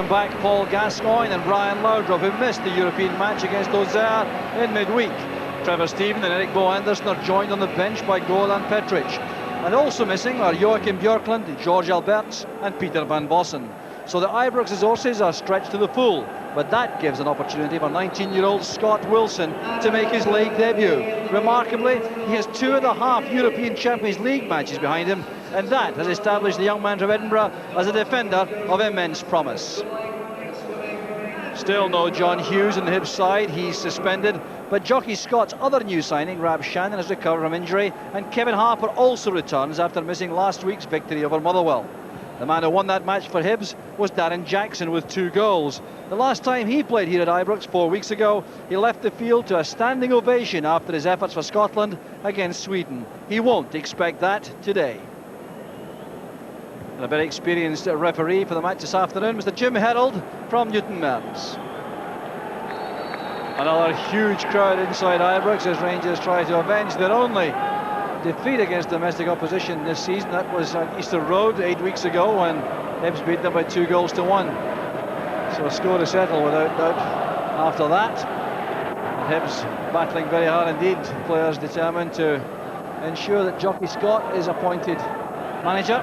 Back Paul Gascoigne and Brian Laudrup, who missed the European match against Auxerre in midweek. Trevor Steven and Eric Bo Anderson are joined on the bench by Goran Petric. And also missing are Joachim Björklund, George Alberts and Peter van Vossen. So the Ibrox resources are stretched to the full, but that gives an opportunity for 19-year-old Scott Wilson to make his league debut. Remarkably, he has 2.5 European Champions League matches behind him, and that has established the young man from Edinburgh as a defender of immense promise. Still no John Hughes in the Hibs side, he's suspended, but Jockey Scott's other new signing, Rab Shannon, has recovered from injury, and Kevin Harper also returns after missing last week's victory over Motherwell. The man who won that match for Hibs was Darren Jackson with 2 goals. The last time he played here at Ibrox 4 weeks ago, he left the field to a standing ovation after his efforts for Scotland against Sweden. He won't expect that today. And a very experienced referee for the match this afternoon, Mr. Jim Herold from Newton Mearns. Another huge crowd inside Ibrox as Rangers try to avenge their only defeat against domestic opposition this season. That was at Easter Road 8 weeks ago when Hibs beat them by 2 goals to 1. So a score to settle without doubt after that. And Hibs battling very hard indeed. Players determined to ensure that Jockey Scott is appointed manager.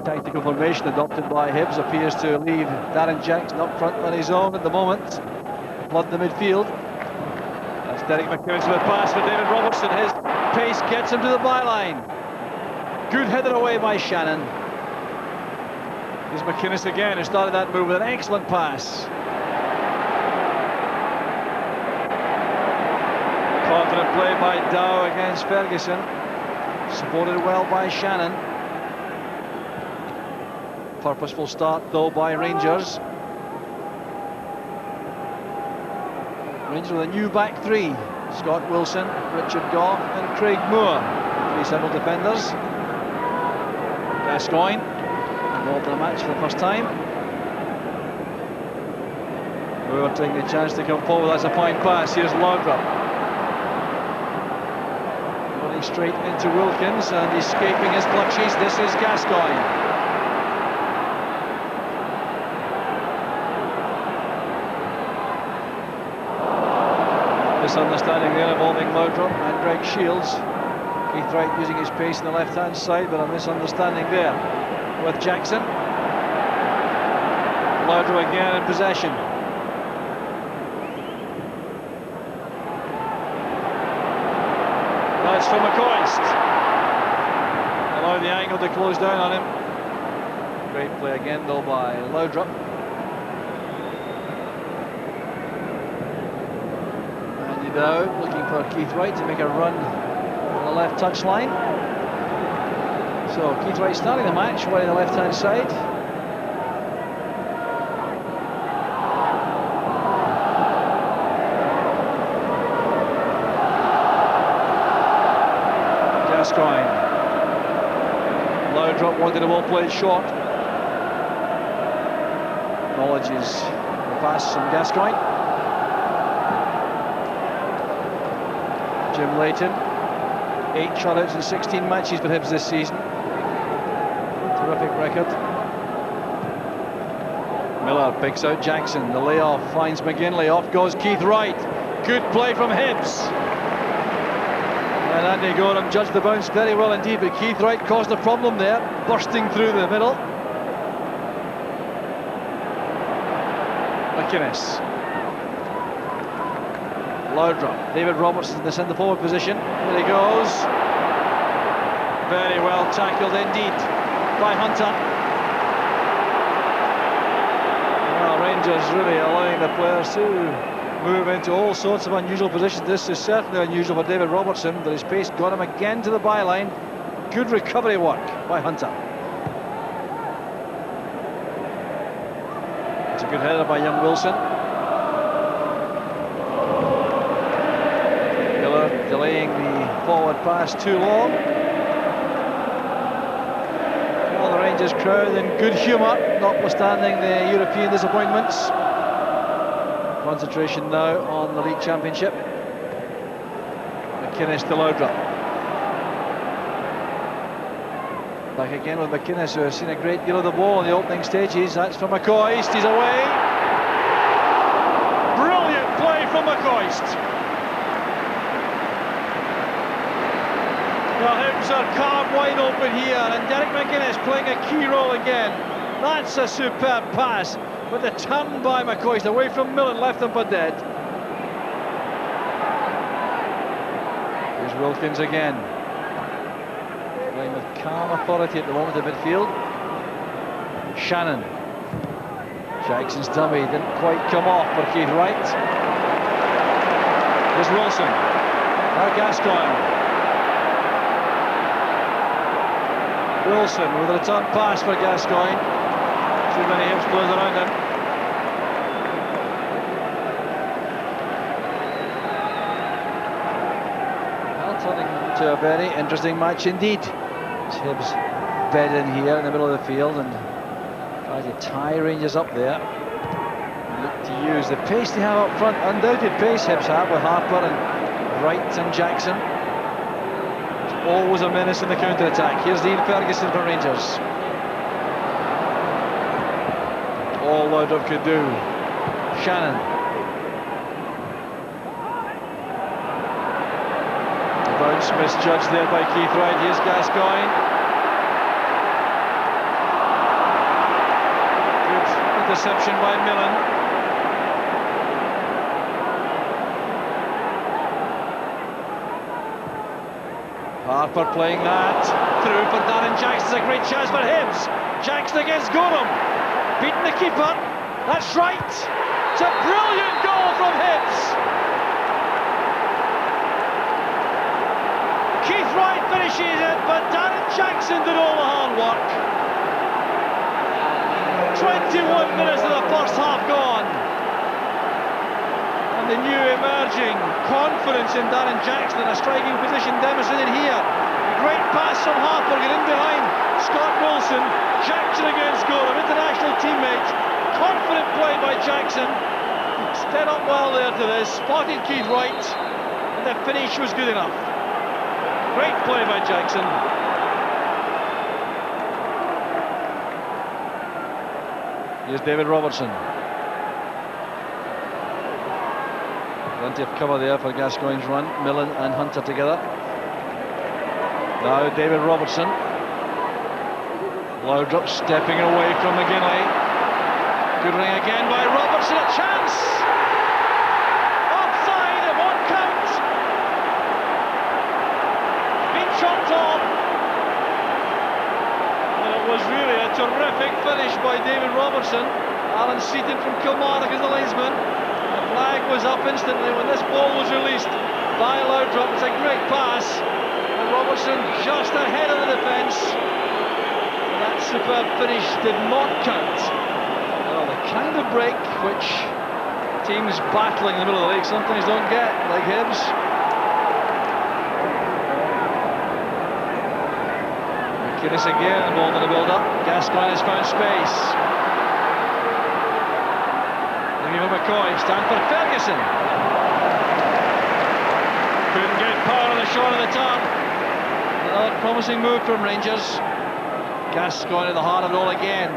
Tactical formation adopted by Hibs appears to leave Darren Jackson up front on his own at the moment. Flood the midfield. That's Derek McCoist with a pass for David Robertson. His pace gets him to the byline. Good header away by Shannon. Here's McInnes again, who started that move with an excellent pass. Confident play by Dow against Ferguson. Supported well by Shannon. Purposeful start though by Rangers. Rangers with a new back 3. Scott Wilson, Richard Gough and Craig Moore. 3 settled defenders. Gascoigne involved in the match for the first time. Moore taking the chance to come forward. That's a fine pass. Here's Laudrup. Running straight into Wilkins and escaping his clutches. This is Gascoigne. Misunderstanding there involving Laudrup and Greg Shields. Keith Wright using his pace on the left-hand side, but a misunderstanding there with Jackson. Laudrup again in possession. That's for McCoist. Allow the angle to close down on him. Great play again though by Laudrup. Now looking for Keith Wright to make a run on the left touchline. So Keith Wright starting the match right on the left-hand side. Gascoigne. Laudrup wanted a ball played short. Acknowledges the pass from Gascoigne. Jim Leighton, 8 shutouts in 16 matches for Hibs this season. Terrific record. Miller picks out Jackson. The layoff finds McGinley. Off goes Keith Wright. Good play from Hibs. And Andy Gorham judged the bounce very well indeed, but Keith Wright caused a problem there, bursting through the middle. McInnes. Laudrup, David Robertson in the centre forward position. There he goes. Very well tackled indeed by Hunter. Well, Rangers really allowing the players to move into all sorts of unusual positions. This is certainly unusual for David Robertson, but his pace got him again to the byline. Good recovery work by Hunter. It's a good header by young Wilson. Delaying the forward pass too long. Well, the Rangers crowd in good humour, notwithstanding the European disappointments. Concentration now on the League Championship. McInnes to Laudrup. Back again with McInnes, who has seen a great deal of the ball in the opening stages. That's for McCoist, he's away. Brilliant play from McCoist. Well, Hibs are carved wide open here, and Derek McInnes playing a key role again. That's a superb pass, but the turn by McCoist away from Millen left them for dead. Here's Wilkins again, playing with calm authority at the moment in midfield. Shannon. Jackson's dummy didn't quite come off for Keith Wright. Here's Wilson. Now Gascoigne. Wilson with a return pass for Gascoigne. Too many Hibs players around him. Well, turning into a very interesting match indeed. As Hibs bed in here in the middle of the field and try to tie Rangers up there. Look to use the pace they have up front. Undoubted pace Hibs have with Harper and Wright and Jackson. Always a menace in the counter-attack. Here's Ian Ferguson for Rangers. All Laudrup could do. Shannon. The bounce misjudged there by Keith Wright. Here's Gascoigne. Good interception by Millen. Harper playing that through for Darren Jackson. A great chance for Hibs. Jackson against Gorham, beating the keeper. That's right. It's a brilliant goal from Hibs. Keith Wright finishes it, but Darren Jackson did all the hard work. 21 minutes of the first half gone, and the new emerging confidence in Darren Jackson in a striking position demonstrated here. Great pass from Harper, get in behind Scott Wilson. Jackson against Gorham, international teammate. Confident play by Jackson. Stead up well there to this, spotted Keith Wright, and the finish was good enough. Great play by Jackson. Here's David Robertson. Plenty of cover there for Gascoigne's run. Millen and Hunter together. Now David Robertson. Laudrup stepping away from McGinley. Good ring again by Robertson. A chance! Offside, it won't count. Been chopped off. And it was really a terrific finish by David Robertson. Alan Seaton from Kilmarnock is the linesman. The flag was up instantly when this ball was released by Laudrup. It's a great pass, and Robertson just ahead of the defence. And that superb finish did not count. Well, the kind of break which teams battling in the middle of the league sometimes don't get, like Hibs. McInnes again, involved in the build-up. Gascoigne has found space. McCoist, and for Ferguson. Couldn't get power on the short of the turn. Another promising move from Rangers. Gascoigne at the heart of it all again.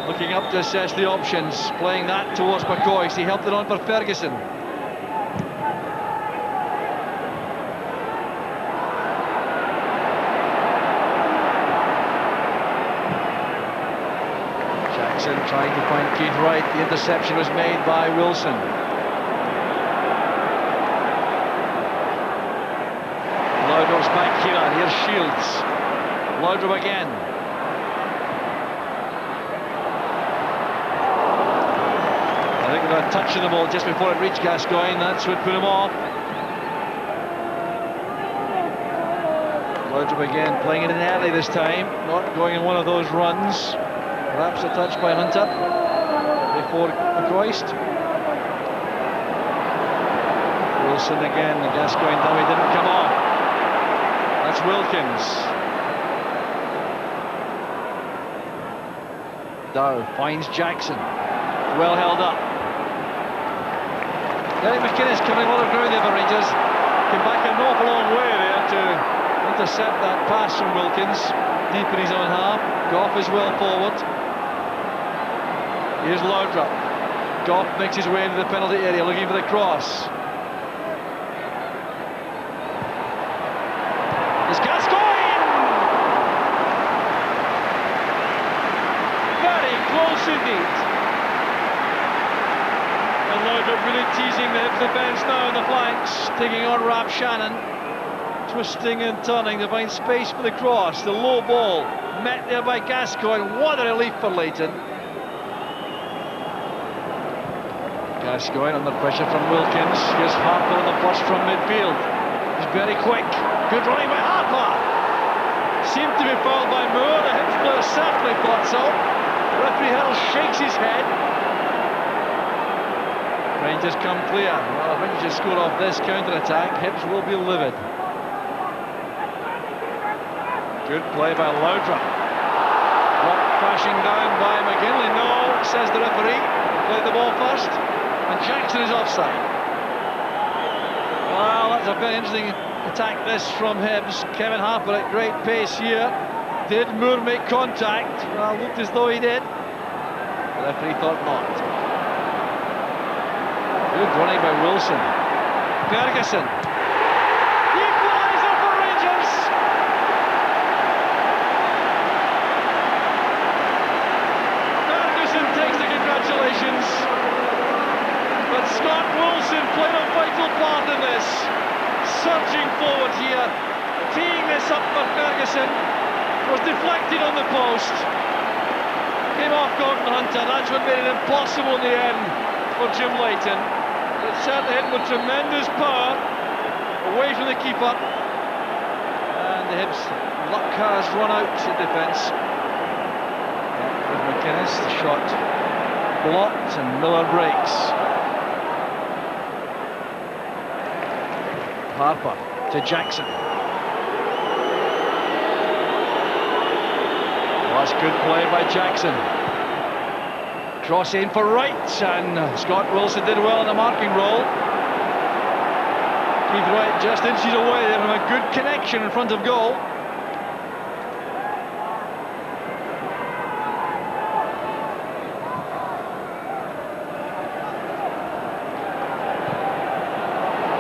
Looking up to assess the options. Playing that towards McCoist. He helped it on for Ferguson. Trying to find Keith Wright. The interception was made by Wilson. Laudrup's back here. Here's Shields. Laudrup again. I think they're touching the ball just before it reached Gascoigne. That's what put him off. Laudrup again, playing it in early this time. Not going in one of those runs. Perhaps a touch by Hunter before McCoist. Wilson again, the Gascoigne dummy didn't come off. That's Wilkins. Dow finds Jackson. Well held up. Derek McInnes covering a lot of ground there for Rangers. Came back an awful long way there to intercept that pass from Wilkins. deep in his own half. Goff is well forward. Here's Laudrup. Goff makes his way into the penalty area, looking for the cross. It's Gascoigne! Very close indeed. And Laudrup really teasing the Hibs defence now on the flanks, taking on Rap Shannon. Twisting and turning to find space for the cross. The low ball met there by Gascoigne. What a relief for Leighton. Gascoigne under pressure from Wilkins. Here's Harper on the burst from midfield. He's very quick. Good running by Harper. Seemed to be fouled by Moore. The Hibs player certainly thought so. Referee Hill shakes his head. Rangers come clear. Well, if Rangers score off this counter-attack, Hibs will be livid. Good play by Laudrup. Rock crashing down by McGinley. No, says the referee. Played the ball first. And Jackson is offside. Well, that's a very interesting attack this from Hibs. Kevin Harper at great pace here. Did Moore make contact? Well, looked as though he did. The referee thought not. Good running by Wilson. Ferguson. Equaliser for Rangers. Ferguson takes the congratulations. But Scott Wilson played a vital part in this. Surging forward here, teeing this up for Ferguson. Was deflected on the post. Came off Gordon Hunter. That's what made it impossible in the end for Jim Leighton. It certainly hit with tremendous power away from the keeper. And the Hibs luck has run out in defence. With McInnes, the shot blocked and Miller breaks. Harper to Jackson. Well, that's good play by Jackson. Cross in for Wright, and Scott Wilson did well in the marking role. Keith Wright just inches away there from a good connection in front of goal.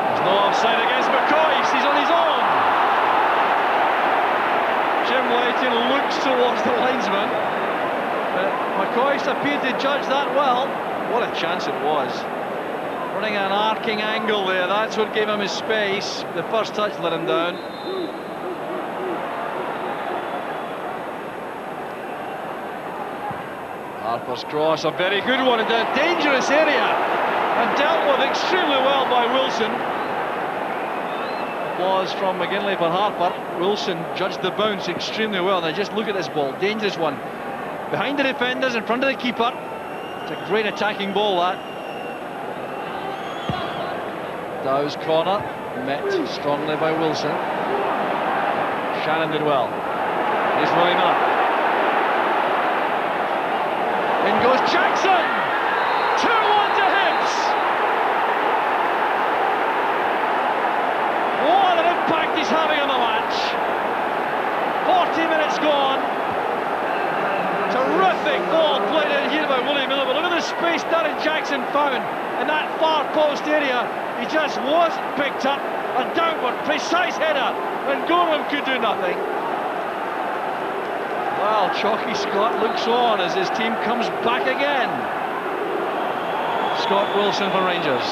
There's no offside against McCoist, he's on his own. Jim Leighton looks towards the linesman. McCoist appeared to judge that well. What a chance it was. Running an arcing angle there, that's what gave him his space. The first touch let him down. Harper's cross, a very good one into a dangerous area. And dealt with extremely well by Wilson. Applause from McGinley for Harper. Wilson judged the bounce extremely well. Now just look at this ball, dangerous one. Behind the defenders, in front of the keeper. It's a great attacking ball, that. Dow's corner, met strongly by Wilson. Shannon did well. Here's Willie Miller. In goes Jackson! 2-1 to Hibs! What an impact he's having on the match. 40 minutes gone. Terrific ball played in here by Willie Miller, but look at the space Darren Jackson found in that far post area. He just wasn't picked up. A downward, precise header, and Gorham could do nothing. Well, Chalky Scott looks on as his team comes back again. Scott Wilson for Rangers.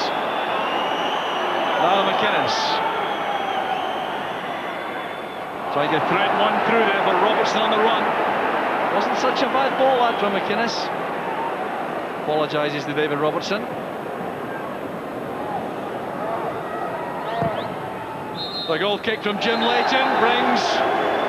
Now McInnes. Trying to thread one through there for Robertson on the run. Wasn't such a bad ball, that from McInnes. Apologises to David Robertson. The goal kick from Jim Leighton brings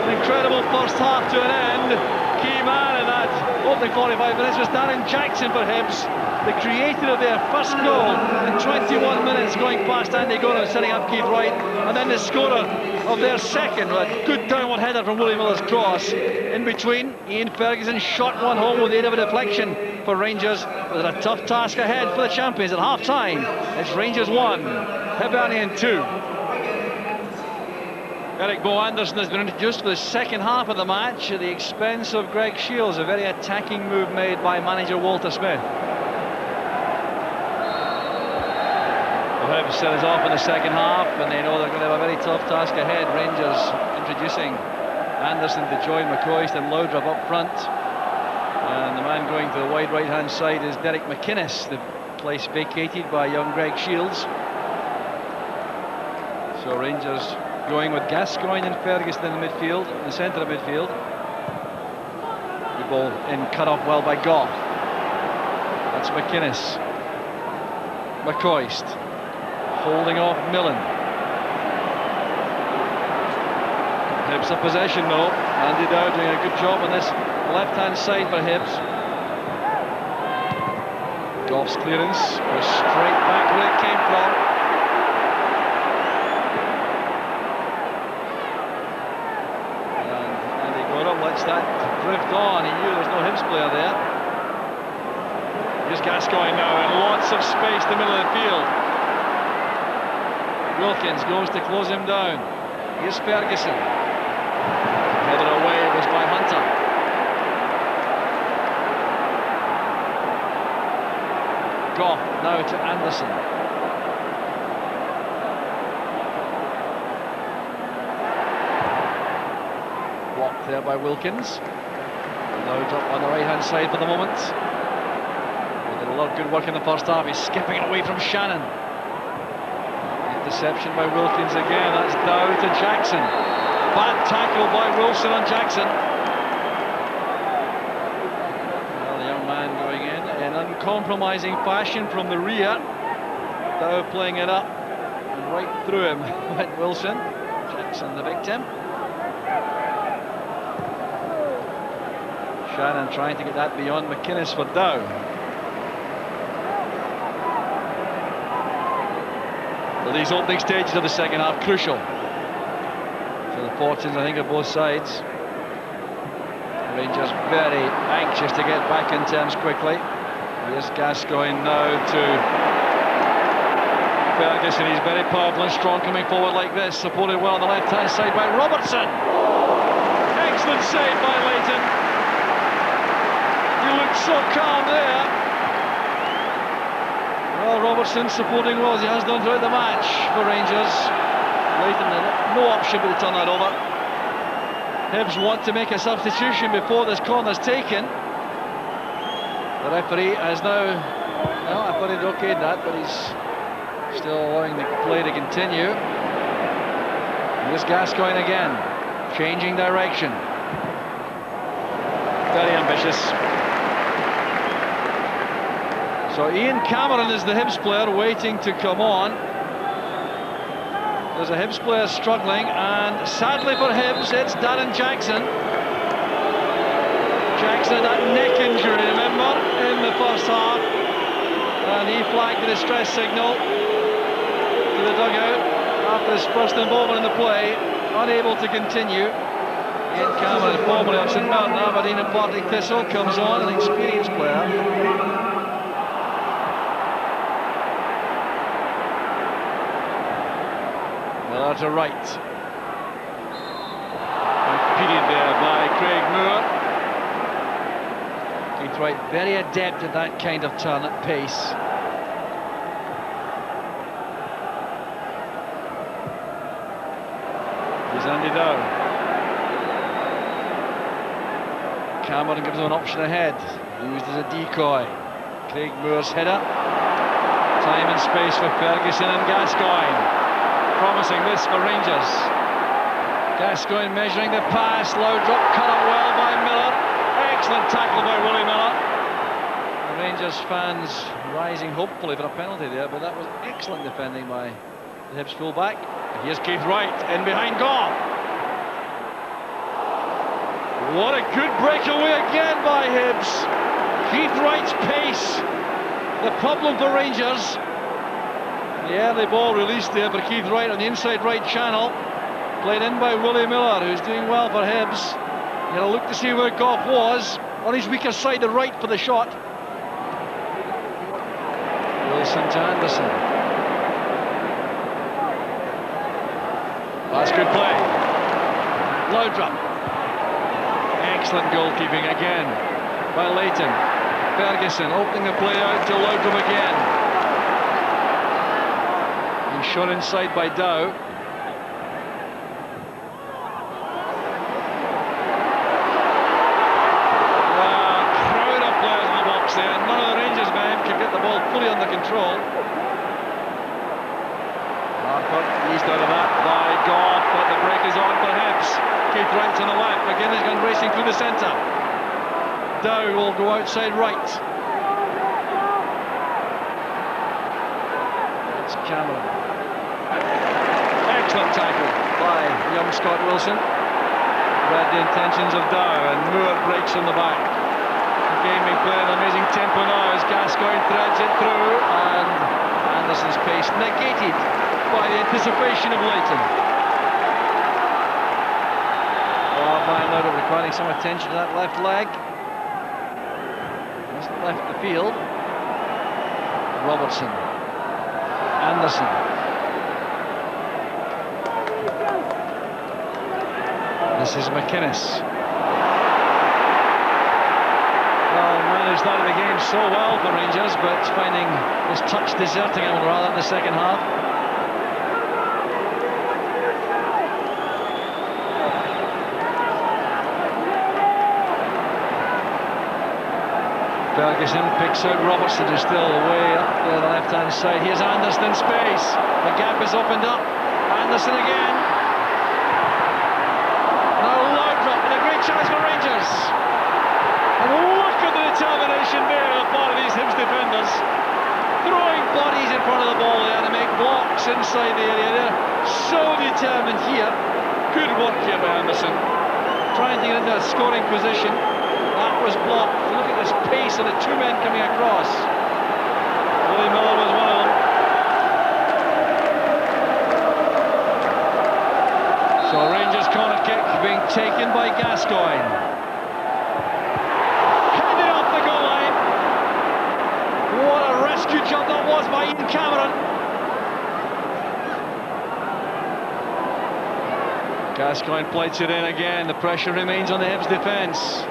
an incredible first half to an end. Key man in that opening 45 minutes was Darren Jackson for Hibs, the creator of their first goal in 21 minutes, going past Andy Gorham, setting up Keith Wright, and then the scorer of their second, a good downward header from Willie Miller's cross. In between, Ian Ferguson shot one home with the aid of a deflection for Rangers, with a tough task ahead for the champions at half-time. It's Rangers 1, Hibernian 2. Eric Bo Anderson has been introduced for the second half of the match at the expense of Greg Shields. A very attacking move made by manager Walter Smith. The Hibs set us off in the second half, and they know they're going to have a very tough task ahead. Rangers introducing Anderson to join McCoist and Laudrup up front. And the man going to the wide right-hand side is Derek McInnes, the place vacated by young Greg Shields. So Rangers going with Gascoigne and Ferguson in the midfield, in the centre of midfield. The ball in, cut off well by Goff. That's McInnes. McCoist holding off Millen. Hibs a possession though. Andy Dow doing a good job on this left-hand side for Hibs. Goff's clearance was straight back where it came from. Lets that drift on. He knew there's no Hibs player there. Here's Gascoigne now, and lots of space in the middle of the field. Wilkins goes to close him down. Here's Ferguson. Headed away was by Hunter. Goff now to Anderson. Blocked there by Wilkins. Laudrup on the right-hand side for the moment. He did a lot of good work in the first half. He's skipping it away from Shannon. Interception by Wilkins again. That's down to Jackson. Bad tackle by Wilson on Jackson. Well, the young man going in uncompromising fashion from the rear. Dow playing it up. And right through him went Wilson. Jackson the victim. Shannon trying to get that beyond McInnes for Dow. Well, these opening stages of the second half crucial for the fortunes, I think, of both sides. Rangers very anxious to get back in terms quickly. Here's Gascoigne now to Ferguson. He's very powerful and strong coming forward like this, supported well on the left-hand side by Robertson. Excellent save by Leighton. He looked so calm there. Well, Robertson supporting well as he has done throughout the match for Rangers. Leighton had no option but to turn that over. Hibs want to make a substitution before this corner's taken. The referee has now, well, I thought he'd okayed that, but he's still allowing the play to continue. Here's Gascoigne again, changing direction. Very ambitious. So Ian Cameron is the Hibs player waiting to come on. There's a Hibs player struggling, and sadly for Hibs, it's Darren Jackson. Jackson had that neck injury, remember, in the first half, and he flagged the distress signal to the dugout after his first involvement in the play, unable to continue. Ian Cameron, formerly of St Martin, Aberdeen and Partick Thistle, comes on, an experienced player. To right. Impeded there by Craig Moore. Keith Wright very adept at that kind of turn at pace. Here's Andy Dow. Cameron gives him an option ahead, used as a decoy. Craig Moore's header. Time and space for Ferguson and Gascoigne. Promising this for Rangers. Gascoigne measuring the pass. Laudrup cut up well by Miller. Excellent tackle by Willie Miller. The Rangers fans rising hopefully for a penalty there, but that was excellent defending by the Hibs fullback. Here's Keith Wright in behind Goff. What a good breakaway again by Hibs. Keith Wright's pace. The problem for Rangers. The early ball released there for Keith Wright on the inside right channel. Played in by Willie Miller, who's doing well for Hibs. He had a look to see where Goff was. On his weaker side, the right for the shot. Wilson to Anderson. That's good play. Laudrup. Excellent goalkeeping again by Leighton. Ferguson opening the play out to Laudrup again. He's shot inside by Dow. Crowd of players in the box there. None of the Rangers men can get the ball fully under control. Marquardt eased out of that by Goff, but the break is on for Hibs. Keith Wright to the left. Again, he's gone racing through the centre. Dow will go outside right. It's Cameron. Excellent tackle by young Scott Wilson. Read the intentions of Dow, and Moore breaks on the back. The game being played at an amazing tempo now as Gascoigne threads it through, and Anderson's pace negated by the anticipation of Leighton. Brian Laudrup requiring some attention to that left leg. Hasn't left the field. Robertson. Anderson. This is McInnes. Well, managed out of the game so well for Rangers, but finding his touch deserting him rather in the second half. Ferguson picks out Robertson, who's still way up there on the left-hand side. Here's Anderson in space. The gap is opened up. Anderson again. Now Laudrup, and a great chance for Rangers. And look at the determination there on the part of these Hibs defenders. Throwing bodies in front of the ball there to make blocks inside the area. They're so determined here. Good work here by Anderson. Trying to get into a scoring position. That was blocked. Look at this pace of the two men coming across. Willie Miller was one of them. So Rangers corner kick being taken by Gascoigne. Headed off the goal line. What a rescue job that was by Ian Cameron. Gascoigne plates it in again. The pressure remains on the Hibs defence.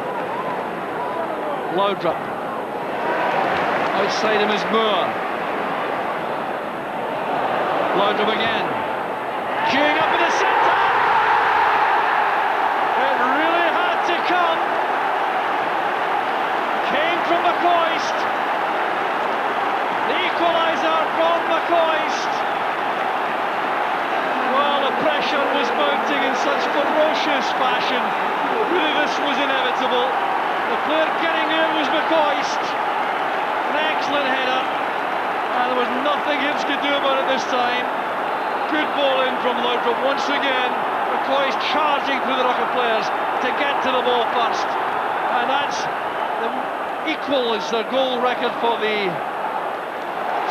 Laudrup. Outside him is Moore. Laudrup again. Queuing up in the centre. It really had to come. Came from McCoist. The equaliser from McCoist. Well, the pressure was mounting in such ferocious fashion. Really, this was inevitable. The player getting there was McCoist. An excellent header. And there was nothing Hibs could do about it this time. Good ball in from Laudrup once again. McCoist charging through the ruck of players to get to the ball first. And that's equal as the goal record for the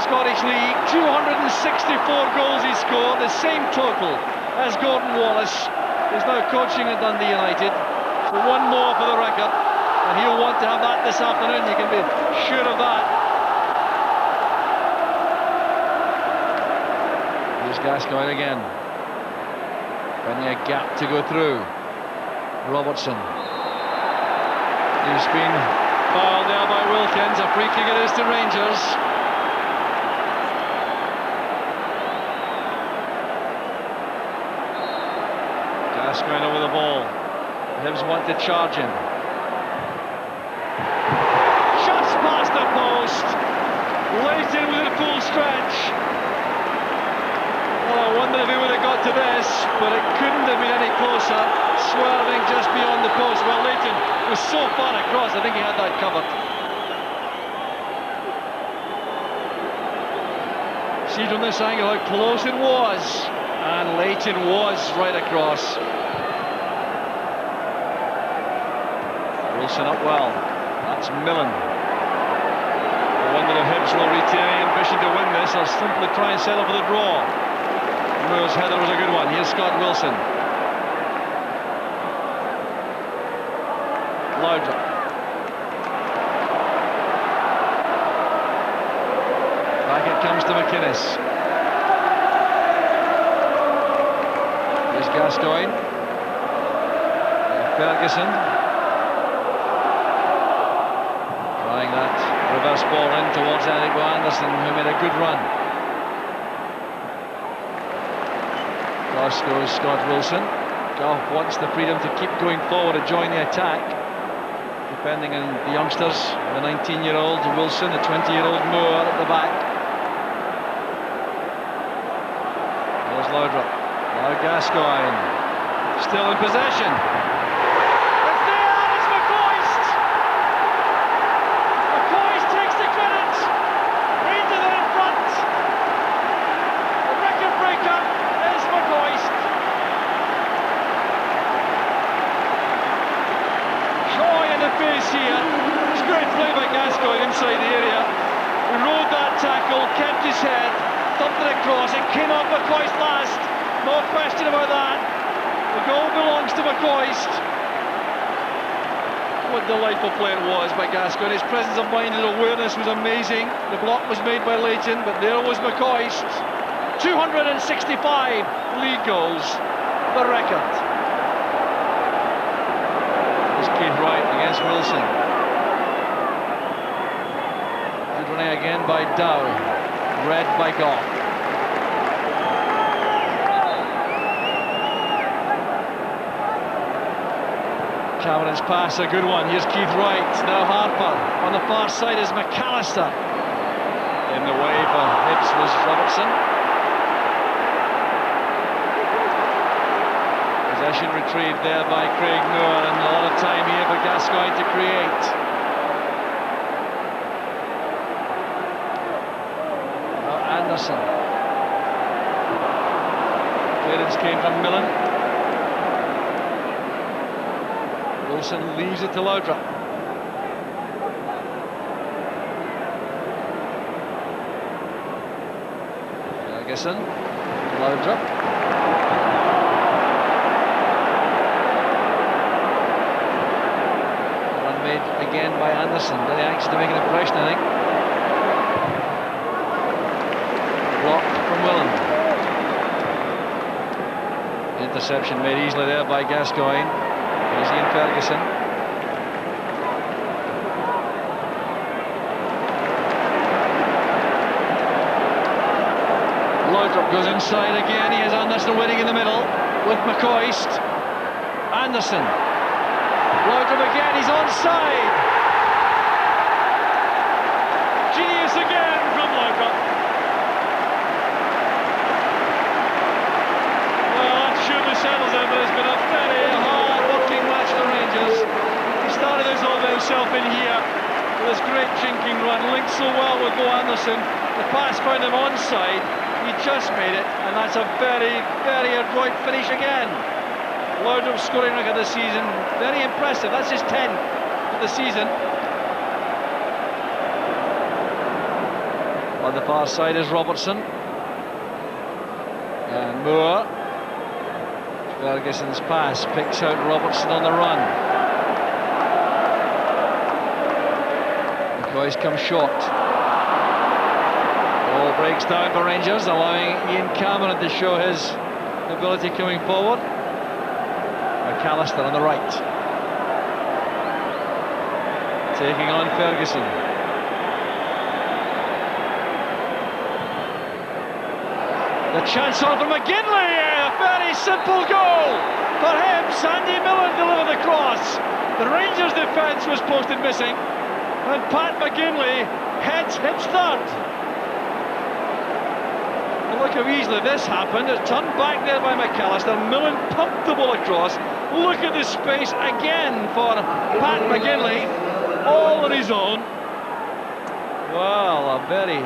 Scottish League. 264 goals he scored, the same total as Gordon Wallce, who's now coaching at Dundee United. So one more for the record. And he'll want to have that this afternoon, you can be sure of that. Here's Gascoigne again. Finding a gap to go through. Robertson. He's been fouled there by Wilkins. A free kick it is to Rangers. Gascoigne over the ball. Hibs want to charge him. Past the post. Leighton with a full stretch. Well, I wonder if he would have got to this, but it couldn't have been any closer. Swerving just beyond the post. Well, Leighton was so far across, I think he had that covered. See from this angle how close it was. And Leighton was right across. Wilson up well. That's Millen. I wonder if Hibs will retain any ambition to win this or simply try and settle for the draw. Moore's header was a good one. Here's Scott Wilson. Laudrup. Back it comes to McInnes. Here's Gascoigne. Ferguson trying that reverse ball in towards Eric Anderson, who made a good run. Cross goes Scott Wilson. Goff wants the freedom to keep going forward and join the attack, depending on the youngsters, the 19-year-old Wilson, the 20-year-old Moore at the back. There's Laudrup. Now Gascoigne, still in possession. It's there, it's McCoist! McCoist takes the credit. Rangers are in front. The record breaker is McCoist. Joy in the face here. It's great play by Gascoigne inside the area. He rode that tackle, kept his head, thumped it across, it came off McCoist last. No question about that. The goal belongs to McCoist. What a delightful play it was by Gascoigne. His presence of mind and awareness was amazing. The block was made by Leighton, but there was McCoist. 265 league goals, the record. There's Keith Wright against Wilson. Good running again by Dow. Read by Goff. Cameron's pass, a good one. Here's Keith Wright. Now Harper. On the far side is McAllister. In the way for Hibs was Robertson. Possession retrieved there by Craig Moore, and a lot of time here for Gascoigne to create. Now Anderson. Clearance came from Millen. Wilson leaves it to Laudrup. Ferguson, Laudrup. Run made again by Anderson. Very anxious to make an impression, I think. Blocked from Willen. Interception made easily there by Gascoigne. Easy in Ferguson. Laudrup goes inside again. He has Anderson waiting in the middle with McCoist. Anderson. Laudrup again, he's onside. Genius again from Laudrup. Well, that surely settles it, but it's been a very hard-working match for Rangers. He started this all by himself in here with this great jinking run, linked so well with Bo Anderson. The pass found him onside. He just made it, and that's a very, very adroit finish again. Laudrup scoring record this season, very impressive. That's his 10th for the season. On the far side is Robertson. And Moore. Ferguson's pass picks out Robertson on the run. McCoist comes short. Ball breaks down for Rangers, allowing Ian Cameron to show his ability coming forward. McAllister on the right, taking on Ferguson. The chance on for McGinley, a very simple goal for Hibs. Andy Millen delivered the cross. The Rangers defence was posted missing, and Pat McGinley heads Hibs third. Look how easily this happened. It's turned back there by McAllister. Millen pumped the ball across. Look at the space again for Pat McGinley, all on his own. Well, a very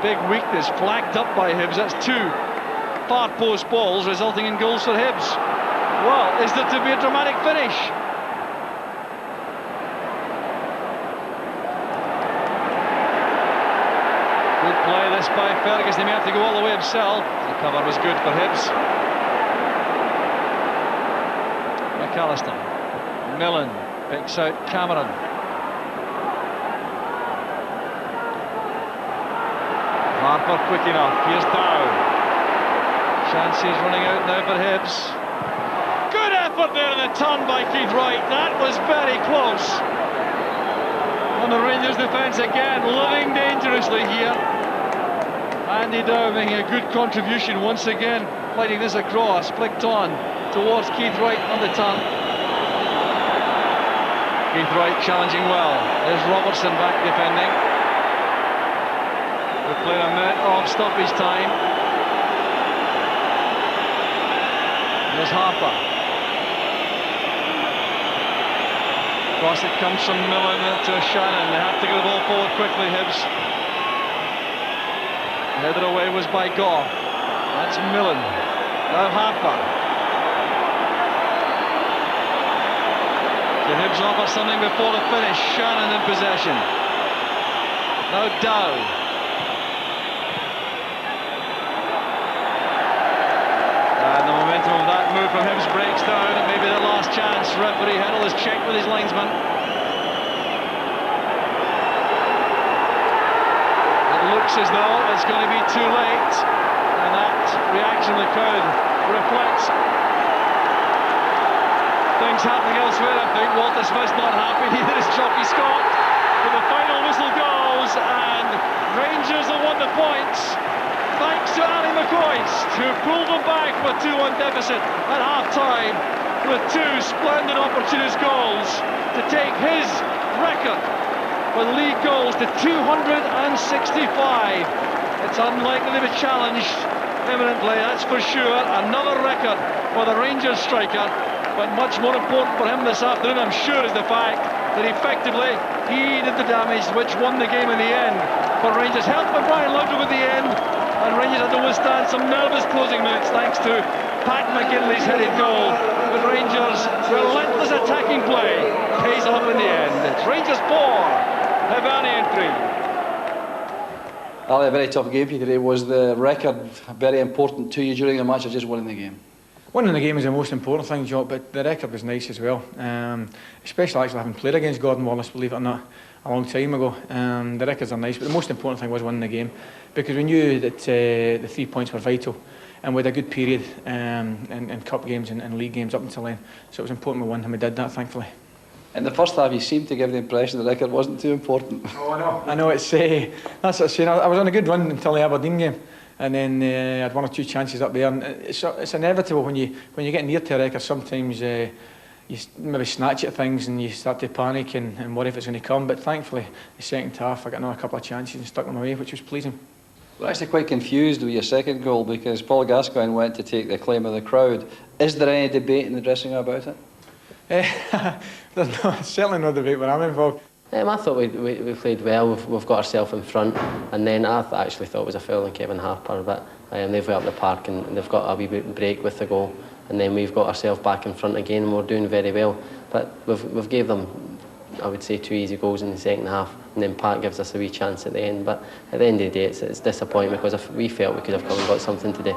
big weakness flagged up by Hibs. That's two far post balls resulting in goals for Hibs. Well, is there to be a dramatic finish? Good play this by Ferguson. He may have to go all the way himself. The cover was good for Hibs. McAllister. Millen picks out Cameron. Harper quick enough. Here's Dow. Chances running out now for Hibs. Good effort effort there in the turn by Keith Wright. That was very close. And the Rangers defence again living dangerously here. Andy Dow making a good contribution once again, fighting this across, flicked on towards Keith Wright on the turn. Keith Wright challenging well. There's Robertson back defending. We're playing a minute of stoppage time. There's Harper. Across it comes from Millen to Shannon. They have to get the ball forward quickly, Hibs. Headed away was by Goff. That's Millen. Now Harper. The Hibs offer something before the finish. Shannon in possession. Now Dow. And the momentum of that move from Hibs breaks down. It may be their last chance. Referee Heddle has checked with his linesman. It looks as though it's going to be too late. And that reaction of the crowd reflects things happening elsewhere. I think Walter Smith's not happy, neither is Jockey Scott. But the final whistle goes, and Rangers have won the points, thanks to Ally McCoist, who pulled them back with 2-1 deficit at half-time, with two splendid opportunist goals to take his record for league goals to 265. It's unlikely to be challenged imminently, that's for sure. Another record for the Rangers striker. But much more important for him this afternoon, I'm sure, is the fact that effectively he did the damage which won the game in the end. For Rangers, helped by Brian Lovejoy at the end, and Rangers had to withstand some nervous closing minutes thanks to Pat McGinley's headed goal. But Rangers' relentless attacking play pays off in the end. It's Rangers 4, Hibernian 3. Ali, a very tough game for you today. Was the record very important to you during the match, or just winning the game? Winning the game is the most important thing, Joe, but the record was nice as well. Especially actually having played against Gordon Wallce, believe it or not, a long time ago. The records are nice, but the most important thing was winning the game, because we knew that the 3 points were vital, and we had a good period in cup games and league games up until then. So it was important we won, and we did that, thankfully. In the first half, you seemed to give the impression the record wasn't too important. Oh, I know. I know, it's that's what I'm saying. I was on a good run until the Aberdeen game. And then I had one or two chances up there, and it's inevitable when you get near to a record. Sometimes you maybe snatch at things and you start to panic and worry if it's going to come. But thankfully, the second half I got another couple of chances and stuck them away, which was pleasing. We're actually quite confused with your second goal, because Paul Gascoigne went to take the claim of the crowd. Is there any debate in the dressing room about it? There's certainly no debate when I'm involved. I thought we played well. We've got ourselves in front, and then I actually thought it was a foul on Kevin Harper, but they've got up the park and they've got a wee break with the goal, and then we've got ourselves back in front again, and we're doing very well. But we've gave them, I would say, 2 easy goals in the second half, and then Pat gives us a wee chance at the end. But at the end of the day, it's disappointing, because we felt we could have come and got something today.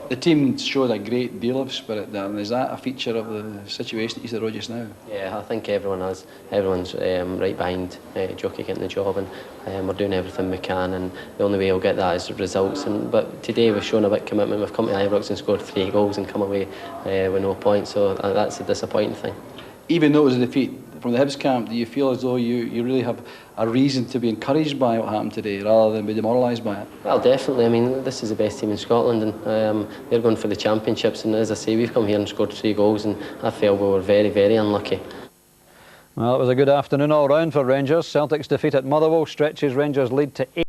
The team showed a great deal of spirit there, and is that a feature of the situation at Easter Road just now? Yeah, I think everyone has. Everyone's right behind Jockey getting the job, and we're doing everything we can, and the only way we'll get that is results. But today we've shown a bit of commitment. We've come to Ibrox and scored 3 goals and come away with no points, so that's a disappointing thing. Even though it was a defeat from the Hibs camp, do you feel as though you really have a reason to be encouraged by what happened today, rather than be demoralised by it? Well, definitely. I mean, this is the best team in Scotland, and they're going for the championships, and as I say, we've come here and scored 3 goals, and I felt we were very, very unlucky. Well, it was a good afternoon all round for Rangers. Celtic's defeat at Motherwell stretches Rangers' lead to 8.